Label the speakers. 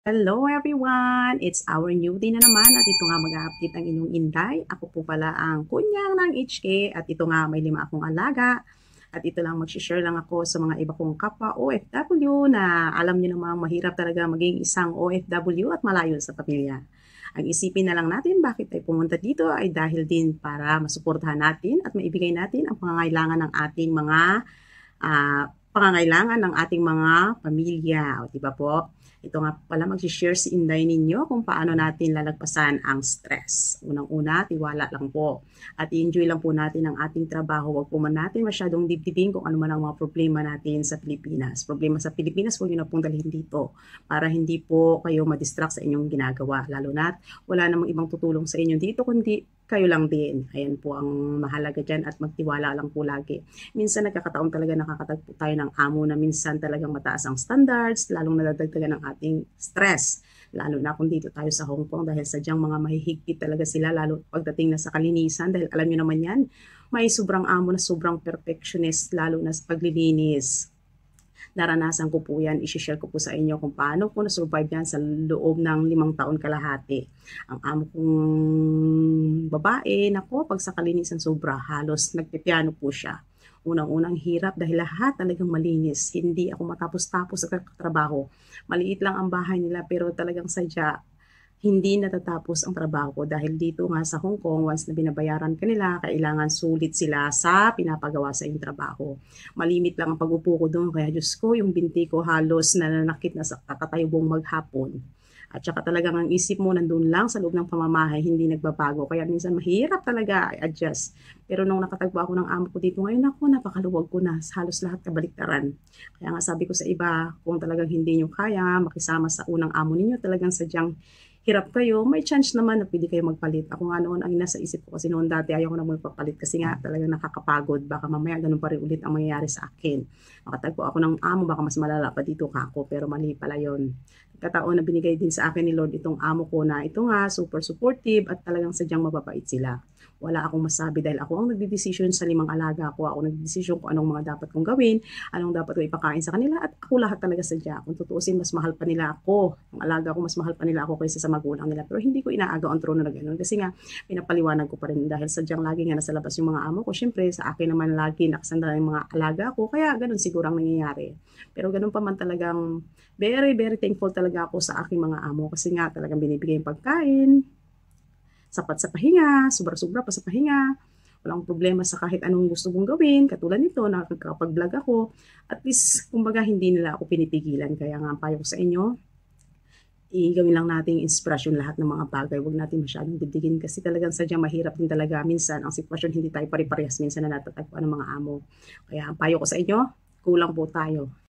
Speaker 1: Hello everyone! It's our new day na naman at ito nga mag-update ang inyong Inday. Ako po pala ang kunyang ng HK at ito nga may 5 akong alaga. At ito lang mag-share lang ako sa mga iba kong kapwa OFW na alam niyo namang mahirap talaga maging isang OFW at malayo sa pamilya. Ang isipin na lang natin bakit tayo pumunta dito ay dahil din para masuportahan natin at maibigay natin ang pangangailangan ng ating mga pangangailangan ng ating mga pamilya. O, diba po? Ito nga pala mag-share si Inday ninyo kung paano natin lalagpasan ang stress. Unang-una, tiwala lang po. At i-enjoy lang po natin ang ating trabaho. Huwag po man natin masyadong dibdibin kung ano man ang mga problema natin sa Pilipinas. Problema sa Pilipinas, huwag nyo na pong dalhin dito para hindi po kayo madistract sa inyong ginagawa. Lalo na't wala namang ibang tutulong sa inyo dito kundi kayo lang din. Ayan po ang mahalaga dyan at magtiwala lang po lagi. Minsan nagkakataon talaga nakakatagpo tayo ng amo na minsan talagang mataas ang standards, lalong nadadagdagan ng ating stress. Lalo na kung dito tayo sa Hong Kong dahil sadyang mga mahihigpit talaga sila lalo pagdating na sa kalinisan dahil alam nyo naman yan, may sobrang amo na sobrang perfectionist lalo na sa paglilinis. Naranasan ko po yan, i-share ko po sa inyo kung paano ko na-survive yan sa loob ng 5 taon kalahati. Ang amo kong babae, nako, pag sa kalinisan sobra, halos nagpipiano po siya. Unang-unang hirap dahil lahat talagang malinis. Hindi ako matapos-tapos sa trabaho. Maliit lang ang bahay nila pero talagang sadya hindi natatapos ang trabaho ko dahil dito nga sa Hong Kong, once na binabayaran ka nila, kailangan sulit sila sa pinapagawa sa inyong trabaho. Malimit lang ang pag-upo ko doon, kaya Diyos ko, yung binti ko halos nananakit na sa kakatayubong maghapon. At saka talagang ang isip mo nandun lang sa loob ng pamamahay, hindi nagbabago. Kaya minsan mahirap talaga i-adjust. Pero nung nakatagpo ako ng amo ko dito ngayon, ako napakaluwag ko na. Halos lahat kabaliktaran. Kaya nga sabi ko sa iba, kung talagang hindi nyo kaya makisama sa unang amo ninyo, talagang sadyang hirap kayo, may chance naman na pwede kayo magpalit. Ako nga noon, ang nasa isip ko kasi noon dati ayaw ko na magpapalit kasi nga talagang nakakapagod. Baka mamaya ganun pa rin ulit ang mangyayari sa akin. Makatagpo ako ng amo, baka mas malala pa dito ka ako, pero mali pala yon. Kataon na binigay din sa akin ni Lord itong amo ko na ito nga, super supportive at talagang sadyang mababait sila. Wala akong masabi dahil ako ang nagdidesisyon sa 5 alaga ko. Ako nagdidesisyon kung anong mga dapat kong gawin, anong dapat ko ipakain sa kanila at ako lahat talaga sadya. Kung tutuusin, mas mahal pa nila ako. Ang alaga ko, mas mahal pa nila ako kaysa sa magulang nila. Pero hindi ko inaagaw ang trono na gano'n kasi nga pinapaliwanag ko pa rin dahil sadyang lagi nga nasa labas yung mga amo ko. Siyempre, sa akin naman lagi nakasandala yung mga alaga ko. Kaya gano'n siguro ang nangyayari. Pero gano'n pa man talagang very, very thankful talaga ako sa aking mga amo kasi nga talagang binibigay yung pagkain, sapat sa pahinga, sobra-sobra pa sa pahinga, walang problema sa kahit anong gusto mong gawin, katulad nito, nakakapag-vlog ako, at least, kumbaga, hindi nila ako pinipigilan, kaya nga, payo ko sa inyo, gawin lang nating inspirasyon lahat ng mga bagay, huwag natin masyadong dibdigin, kasi talagang sadyang mahirap din talaga, minsan, ang sitwasyon, hindi tayo pare-parehas, minsan na natatagpuan ng mga amo, kaya, payo ko sa inyo, kulang po tayo